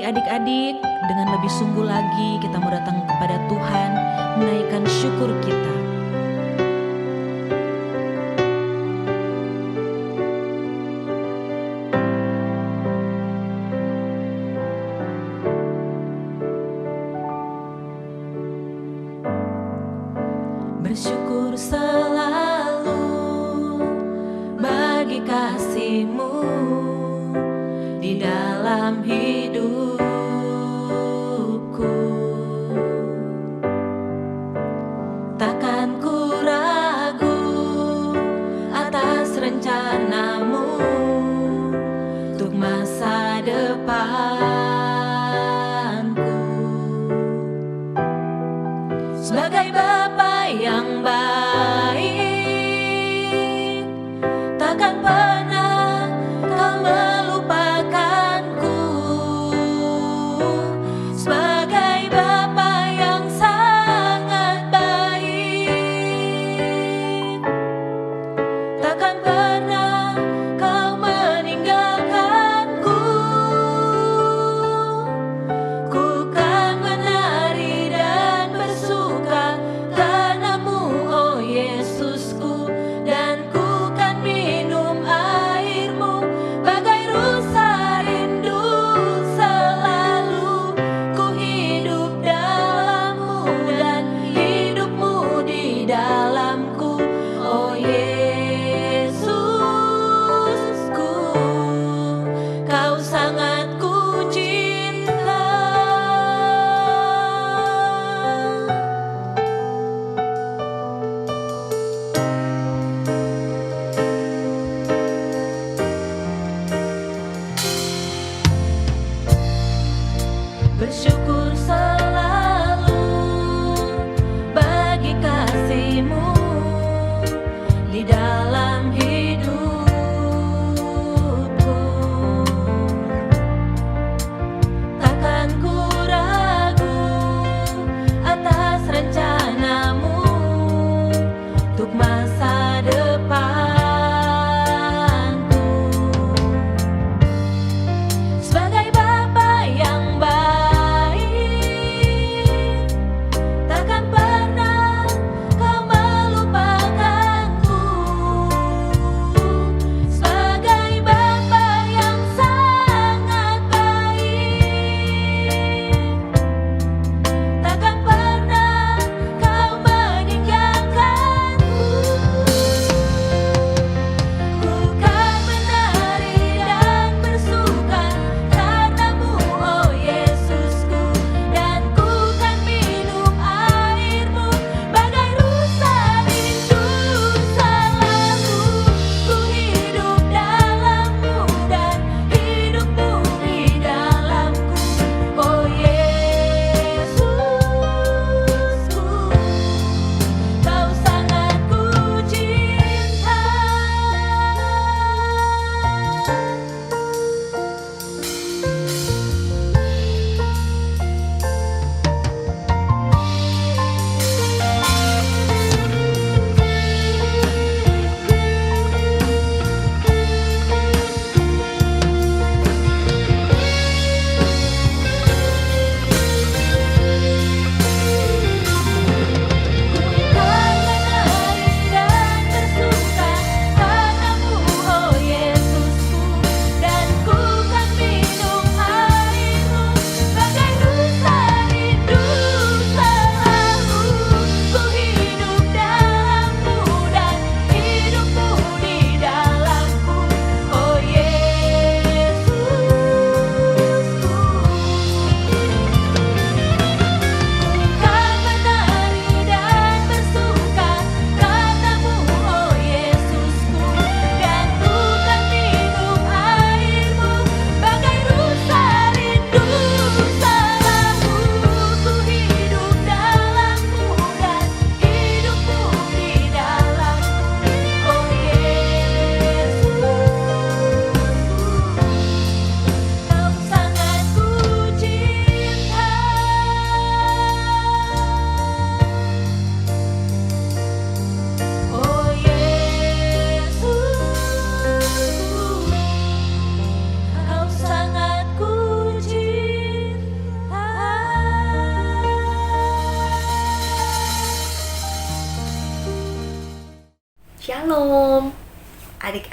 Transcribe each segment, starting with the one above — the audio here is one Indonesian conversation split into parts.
Mari adik-adik, dengan lebih sungguh lagi kita mau datang kepada Tuhan, menaikkan syukur kita. Bersyukur selalu bagi kasih-Mu di dalam hidupku. Takkan ku ragu atas rencana-Mu untuk masa depanku. Sebagai Bapa yang baik, takkan pernah Kau melupakanku. Sebagai Bapa yang sangat baik, takkan pernah Kau meninggalkanku. Ku kan menari dan bersuka karena-Mu, oh Yesusku, dan ku kan minum air-Mu bagai rusa rindu selalu. Ku hidup dalam-Mu dan hidup-Mu di dalamku, oh Yesusku, Kau sangat ku cinta. Bersyukur selalu bagi kasih-Mu di dalam hidupku. Takkan ku ragu atas rencana-Mu untuk masa depanku. Sebagai Bapa yang baik,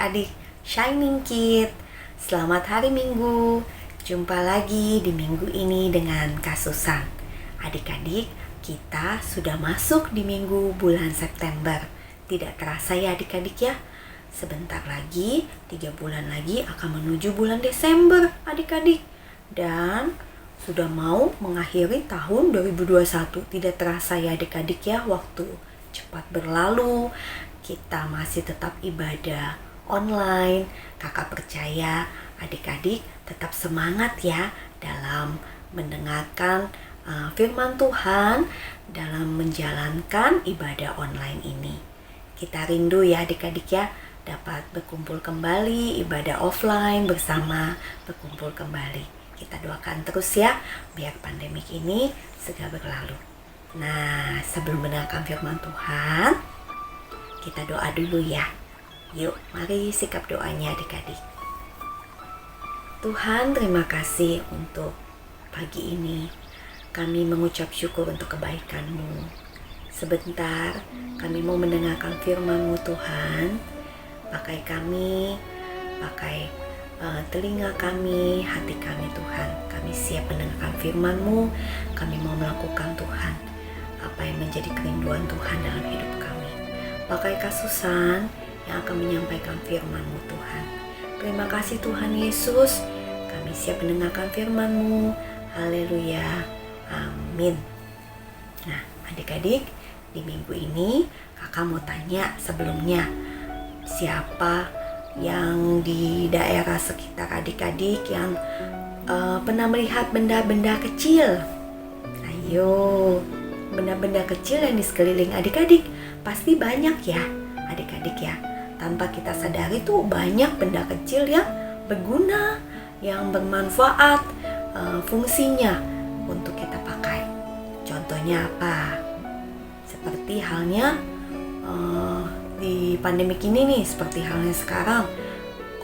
adik-adik Shining Kid. Selamat hari Minggu. Jumpa lagi di minggu ini dengan Kak Susan. Adik-adik, kita sudah masuk di minggu bulan September. Tidak terasa ya adik-adik ya. Sebentar lagi, 3 bulan lagi akan menuju bulan Desember adik-adik. Dan sudah mau mengakhiri tahun 2021. Tidak terasa ya adik-adik ya, waktu cepat berlalu. Kita masih tetap ibadah online. Kakak percaya adik-adik tetap semangat ya dalam mendengarkan firman Tuhan, dalam menjalankan ibadah online ini. Kita rindu ya adik-adik ya, dapat berkumpul kembali, ibadah offline bersama, berkumpul kembali. Kita doakan terus ya, biar pandemik ini segera berlalu. Nah, sebelum mendengarkan firman Tuhan, kita doa dulu ya. Yuk, mari sikap doanya adik-adik. Tuhan, terima kasih untuk pagi ini. Kami mengucap syukur untuk kebaikan-Mu. Sebentar, kami mau mendengarkan firman-Mu Tuhan. Pakai kami, pakai telinga kami, hati kami Tuhan. Kami siap mendengarkan firman-Mu. Kami mau melakukan Tuhan apa yang menjadi kerinduan Tuhan dalam hidup kami. Pakai Kak Susan yang akan menyampaikan firman-Mu Tuhan. Terima kasih Tuhan Yesus. Kami siap mendengarkan firman-Mu. Haleluya. Amin. Nah adik-adik, di minggu ini kakak mau tanya sebelumnya, siapa yang di daerah sekitar adik-adik yang pernah melihat benda-benda kecil? Ayo, benda-benda kecil yang di sekeliling adik-adik pasti banyak ya adik-adik ya. Tanpa kita sadari tuh banyak benda kecil yang berguna, yang bermanfaat, fungsinya untuk kita pakai. Contohnya apa? Seperti halnya di pandemik ini nih, seperti halnya sekarang,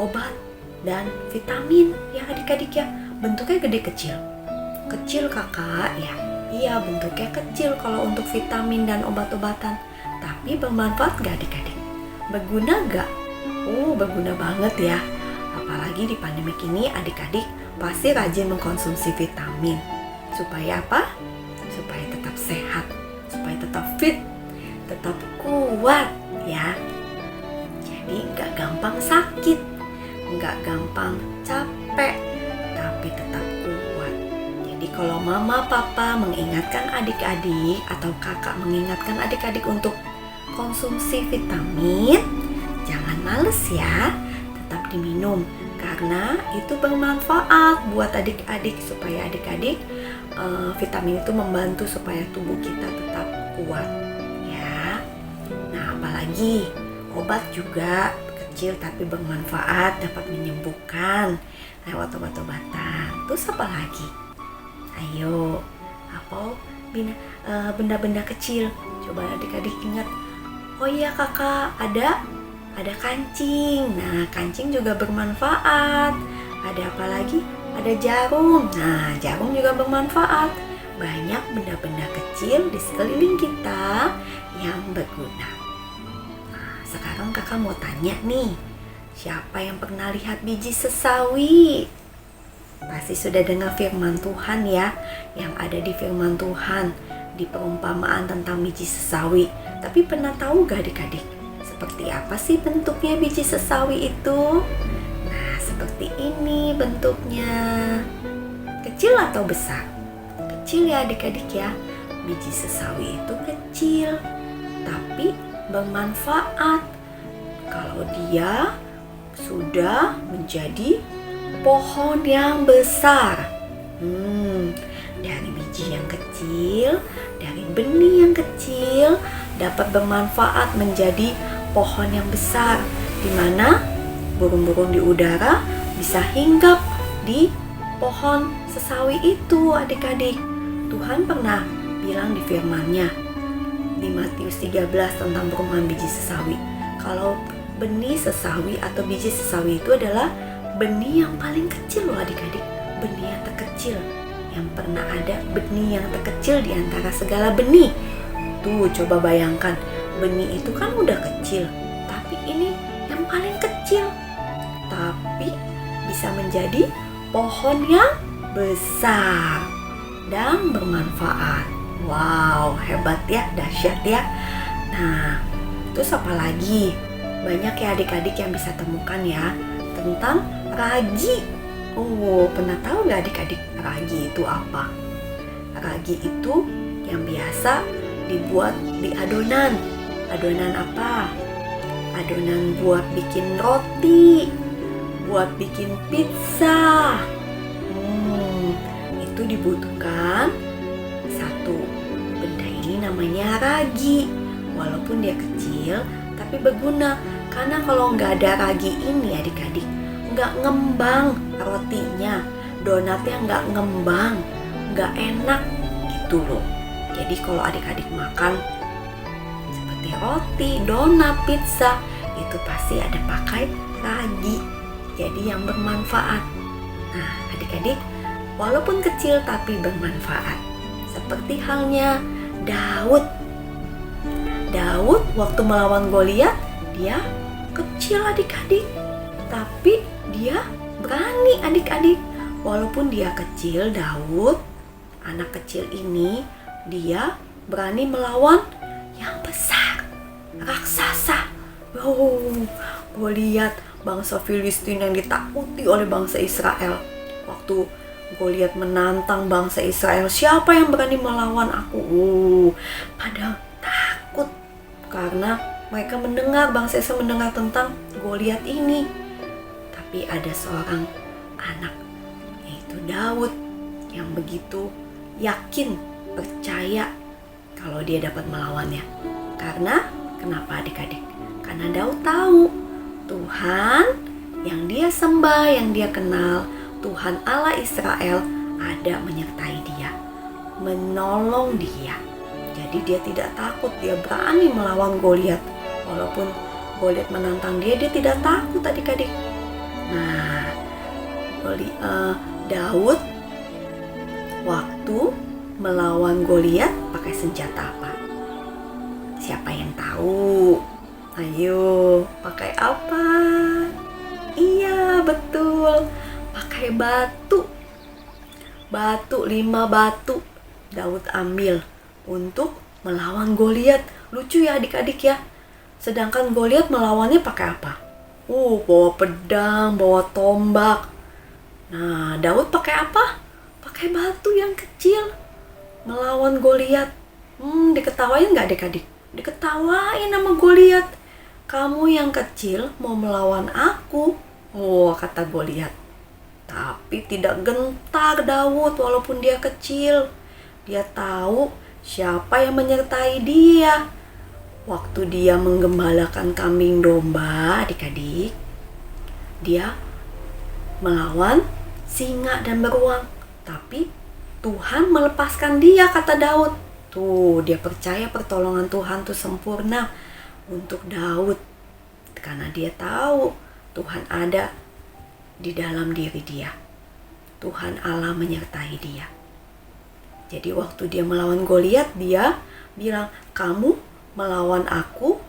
obat dan vitamin ya adik-adik ya, bentuknya gede kecil kakak ya. Iya, bentuknya kecil kalau untuk vitamin dan obat-obatan, tapi bermanfaat gak adik-adik? Berguna gak? Oh, berguna banget ya. Apalagi di pandemik ini adik-adik pasti rajin mengkonsumsi vitamin. Supaya apa? Supaya tetap sehat, supaya tetap fit, tetap kuat ya. Jadi gak gampang sakit, gak gampang capek, tapi tetap kuat. Jadi kalau mama papa mengingatkan adik-adik atau kakak mengingatkan adik-adik untuk konsumsi vitamin, jangan males ya, tetap diminum karena itu bermanfaat buat adik-adik, supaya adik-adik vitamin itu membantu supaya tubuh kita tetap kuat ya. Nah apalagi obat juga kecil tapi bermanfaat, dapat menyembuhkan lewat obat-obatan. Terus apa lagi? Ayo, apa benda-benda kecil? Coba adik-adik ingat. Oh iya kakak, ada kancing. Nah kancing juga bermanfaat. Ada apa lagi? Ada jarum. Nah jarum juga bermanfaat. Banyak benda-benda kecil di sekeliling kita yang berguna. Nah sekarang kakak mau tanya nih, siapa yang pernah lihat biji sesawi? Pasti sudah dengar firman Tuhan ya, yang ada di firman Tuhan, di perumpamaan tentang biji sesawi. Tapi pernah tahu gak adik-adik, seperti apa sih bentuknya biji sesawi itu? Nah seperti ini bentuknya. Kecil atau besar? Kecil ya adik-adik ya. Biji sesawi itu kecil tapi bermanfaat kalau dia sudah menjadi pohon yang besar. Dari biji yang kecil, dari benih yang kecil dapat bermanfaat menjadi pohon yang besar, di mana burung-burung di udara bisa hinggap di pohon sesawi itu adik-adik. Tuhan pernah bilang di firman-Nya di Matius 13 tentang perumpamaan biji sesawi. Kalau benih sesawi atau biji sesawi itu adalah benih yang paling kecil loh adik-adik. Benih yang terkecil, yang pernah ada benih yang terkecil di antara segala benih. Tuh coba bayangkan, benih itu kan udah kecil, tapi ini yang paling kecil. bisa menjadi pohon yang besar dan bermanfaat. Wow, hebat ya, dahsyat ya. Nah, terus apa lagi? Banyak ya adik-adik yang bisa temukan ya tentang ragi. Oh, pernah tahu nggak adik-adik ragi itu apa? Ragi itu yang biasa dibuat di adonan. Adonan apa? Adonan buat bikin roti, buat bikin pizza. Itu dibutuhkan satu benda ini namanya ragi. Walaupun dia kecil, tapi berguna. Karena kalau nggak ada ragi ini adik-adik, nggak ngembang rotinya, donatnya nggak ngembang, nggak enak gitu loh. Jadi kalau adik-adik makan seperti roti, donat, pizza, itu pasti ada pakai ragi. Jadi yang bermanfaat. Nah, adik-adik, walaupun kecil tapi bermanfaat. Seperti halnya Daud. Daud waktu melawan Goliat, dia kecil adik-adik, tapi dia berani adik-adik. Walaupun dia kecil, Daud, anak kecil ini, dia berani melawan yang besar, raksasa. Goliat, bangsa Filistin yang ditakuti oleh bangsa Israel. Waktu Goliat menantang bangsa Israel, siapa yang berani melawan aku? Pada takut karena mereka mendengar, bangsa Israel mendengar tentang Goliat ini. Tapi ada seorang anak, yaitu Daud, yang begitu yakin, percaya kalau dia dapat melawannya. Karena kenapa adik-adik? Karena Daud tahu Tuhan yang dia sembah, yang dia kenal, Tuhan Allah Israel ada menyertai dia, menolong dia. Jadi dia tidak takut, dia berani melawan Goliat. Walaupun Goliat menantang dia, dia tidak takut adik-adik. Nah, Daud waktu melawan Goliat pakai senjata apa? Siapa yang tahu? Ayo, pakai apa? Iya, betul. Pakai batu. 5 batu Daud ambil untuk melawan Goliat. Lucu ya adik-adik ya. Sedangkan Goliat melawannya pakai apa? Bawa pedang, bawa tombak. Nah, Daud pakai apa? Pakai batu yang kecil. Melawan Goliat. Diketawain nggak adik-adik? Diketawain sama Goliat. Kamu yang kecil mau melawan aku? Kata Goliat. Tapi tidak gentar Daud walaupun dia kecil. Dia tahu siapa yang menyertai dia. Waktu dia menggembalakan kambing domba, adik-adik, dia melawan singa dan beruang. Tapi Tuhan melepaskan dia, kata Daud. Dia percaya pertolongan Tuhan tuh sempurna untuk Daud. Karena dia tahu Tuhan ada di dalam diri dia. Tuhan Allah menyertai dia. Jadi waktu dia melawan Goliat, dia bilang, kamu melawan aku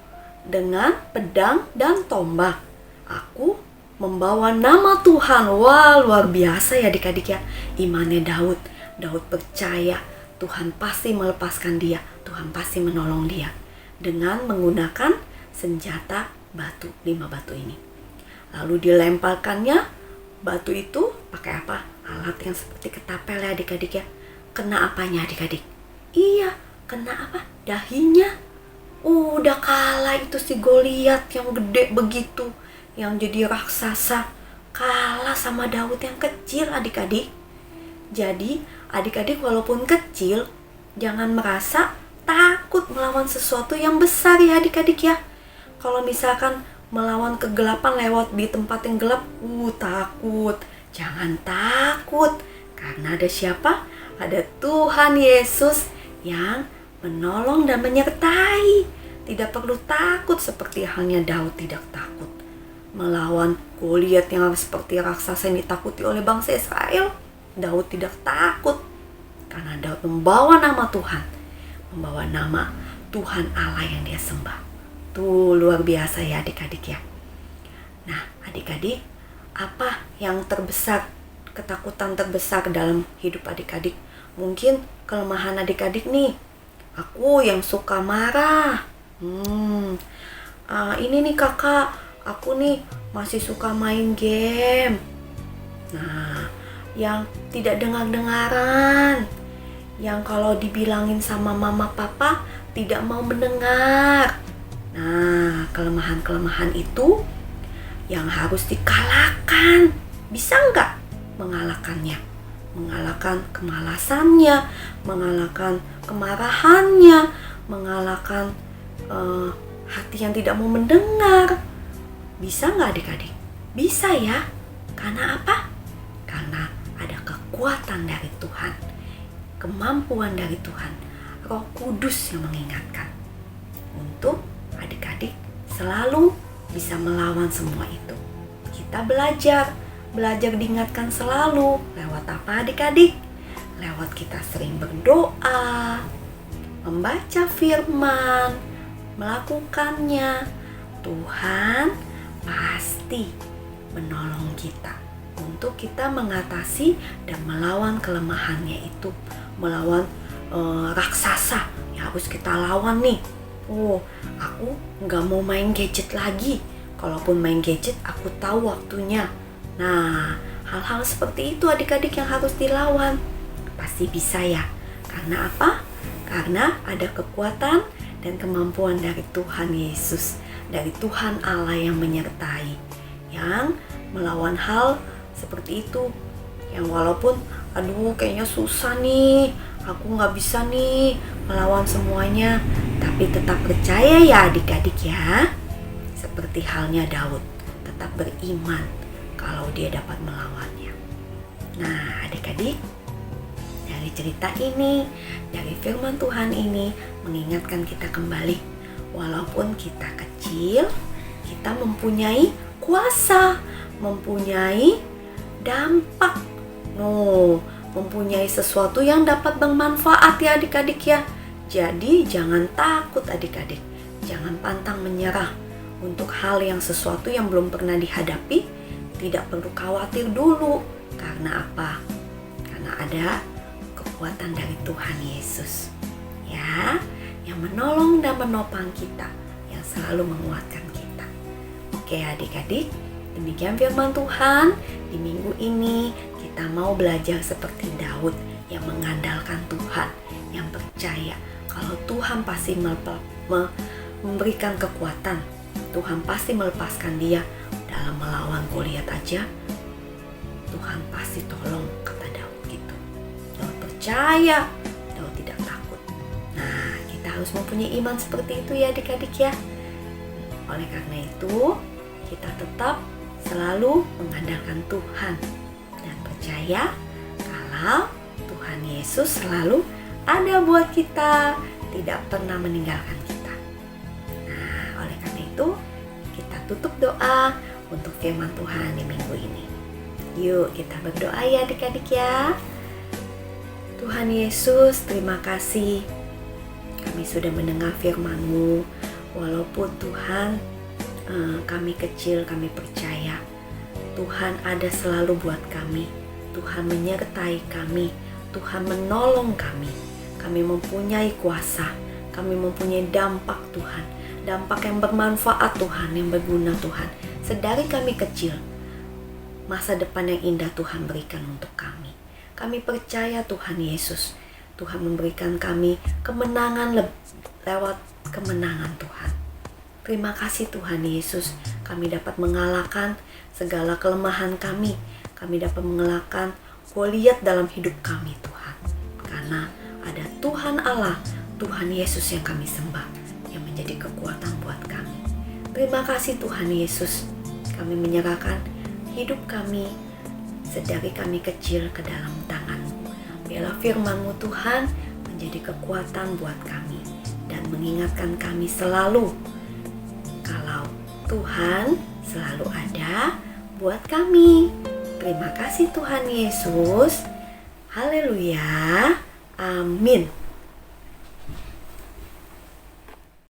dengan pedang dan tombak. Aku membawa nama Tuhan. Wah, luar biasa ya adik-adik ya. Imannya Daud. Daud percaya Tuhan pasti melepaskan dia. Tuhan pasti menolong dia. Dengan menggunakan senjata batu, 5 batu ini. Lalu dilemparkannya batu itu pakai apa? Alat yang seperti ketapel ya adik-adik ya. Kena apanya adik-adik? Iya, kena apa? Dahinya. Udah kalah itu si Goliat yang gede begitu, yang jadi raksasa, kalah sama Daud yang kecil adik-adik. Jadi adik-adik walaupun kecil, jangan merasa takut melawan sesuatu yang besar ya adik-adik ya. Kalau misalkan melawan kegelapan lewat di tempat yang gelap, takut. Jangan takut, karena ada siapa? Ada Tuhan Yesus yang menolong dan menyertai. Tidak perlu takut seperti halnya Daud tidak takut melawan Goliat yang seperti raksasa yang ditakuti oleh bangsa Israel. Daud tidak takut karena Daud membawa nama Tuhan, membawa nama Tuhan Allah yang dia sembah. Tuh luar biasa ya adik-adik ya. Nah adik-adik, Apa yang terbesar, ketakutan terbesar dalam hidup adik-adik? Mungkin kelemahan adik-adik nih, aku yang suka marah. Ini nih kakak, aku nih masih suka main game. Nah, yang tidak dengar-dengaran, yang kalau dibilangin sama mama papa tidak mau mendengar. Nah, kelemahan-kelemahan itu yang harus dikalahkan. Bisa nggak mengalahkannya? Mengalahkan kemalasannya, mengalahkan kemarahannya, mengalahkan hati yang tidak mau mendengar. Bisa nggak adik-adik? Bisa ya. Karena apa? Karena ada kekuatan dari Tuhan, kemampuan dari Tuhan, Roh Kudus yang mengingatkan untuk adik-adik selalu bisa melawan semua itu. Kita belajar diingatkan selalu. Lewat apa adik-adik? Lewat kita sering berdoa, membaca firman, melakukannya. Tuhan pasti menolong kita untuk kita mengatasi dan melawan kelemahannya itu, melawan raksasa yang harus kita lawan nih. Aku nggak mau main gadget lagi. Kalaupun main gadget, aku tahu waktunya. Nah, hal-hal seperti itu adik-adik yang harus dilawan. Pasti bisa ya. Karena apa? Karena ada kekuatan dan kemampuan dari Tuhan Yesus, dari Tuhan Allah yang menyertai, yang melawan hal seperti itu. Yang walaupun, aduh kayaknya susah nih, aku nggak bisa nih melawan semuanya, tapi tetap percaya ya adik-adik ya. Seperti halnya Daud, tetap beriman kalau dia dapat melawannya. Nah adik-adik, dari cerita ini, dari firman Tuhan ini mengingatkan kita kembali, walaupun kita kecil, kita mempunyai kuasa, mempunyai dampak, mempunyai sesuatu yang dapat bermanfaat ya adik-adik ya. Jadi jangan takut adik-adik, jangan pantang menyerah untuk hal yang sesuatu yang belum pernah dihadapi. Tidak perlu khawatir dulu. Karena apa? Karena ada kekuatan dari Tuhan Yesus ya, yang menolong dan menopang kita, yang selalu menguatkan kita. Oke adik-adik, demikian firman Tuhan. Di minggu ini kita mau belajar seperti Daud yang mengandalkan Tuhan, yang percaya kalau Tuhan pasti memberikan kekuatan. Tuhan pasti melepaskan dia dalam melawan Goliat aja. Tuhan pasti tolong, kata Daud gitu. Daud percaya, Daud tidak takut. Nah, kita harus mempunyai iman seperti itu ya adik-adik ya. Oleh karena itu, kita tetap selalu mengandalkan Tuhan dan percaya kalau Tuhan Yesus selalu ada buat kita, tidak pernah meninggalkan kita. Nah, oleh karena itu, kita tutup doa untuk firman Tuhan di minggu ini. Yuk kita berdoa ya adik-adik ya. Tuhan Yesus, terima kasih kami sudah mendengar firman-Mu. Walaupun Tuhan kami kecil, kami percaya Tuhan ada selalu buat kami. Tuhan menyertai kami, Tuhan menolong kami. Kami mempunyai kuasa, kami mempunyai dampak Tuhan, dampak yang bermanfaat Tuhan, yang berguna Tuhan. Sedari kami kecil, masa depan yang indah Tuhan berikan untuk kami. Kami percaya Tuhan Yesus, Tuhan memberikan kami kemenangan lewat kemenangan Tuhan. Terima kasih Tuhan Yesus, kami dapat mengalahkan segala kelemahan kami. Kami dapat mengalahkan Goliat dalam hidup kami Tuhan. Karena ada Tuhan Allah, Tuhan Yesus yang kami sembah, yang menjadi kekuatan buat kami. Terima kasih Tuhan Yesus, kami menyerahkan hidup kami sedari kami kecil ke dalam tangan-Mu. Biarlah firman-Mu Tuhan menjadi kekuatan buat kami dan mengingatkan kami selalu kalau Tuhan selalu ada buat kami. Terima kasih Tuhan Yesus. Haleluya. Amin.